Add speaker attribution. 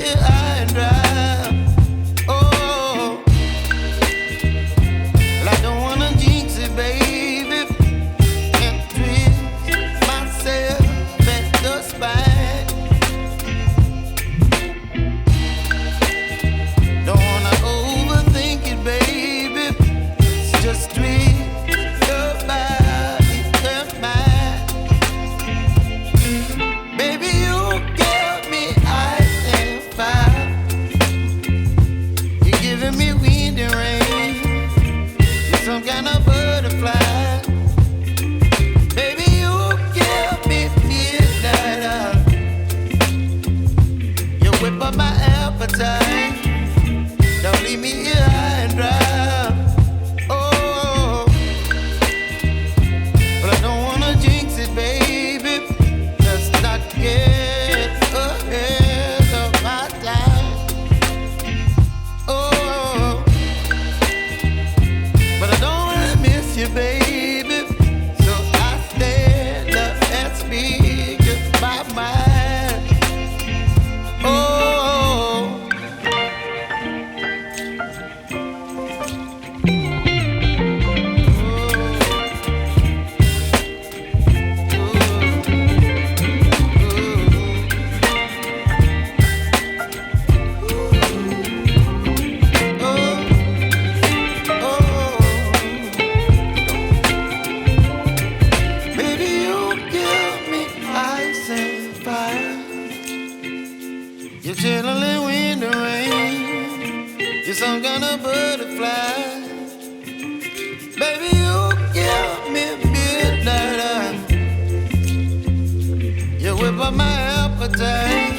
Speaker 1: here high and dry. Oh, well, I don't wanna jinx it, baby, and twist myself at the spine. Don't wanna overthink it, baby. It's just twist your body and mine. Baby, you give me ice and fire. You're giving me wind and rain. You're some kind of butterfly. Baby, you give me midnight. You whip up my appetite. Don't leave me here high and dry. Oh, but I don't wanna jinx it, baby. Let's not get ahead of my time. Oh, but I don't wanna miss you, baby. So I stand up and speak my mind. Oh. Baby, you give me ice and fire. You're chilling wind and rain. You're some kind of butterfly. Baby, you give me midnight. You whip up my appetite.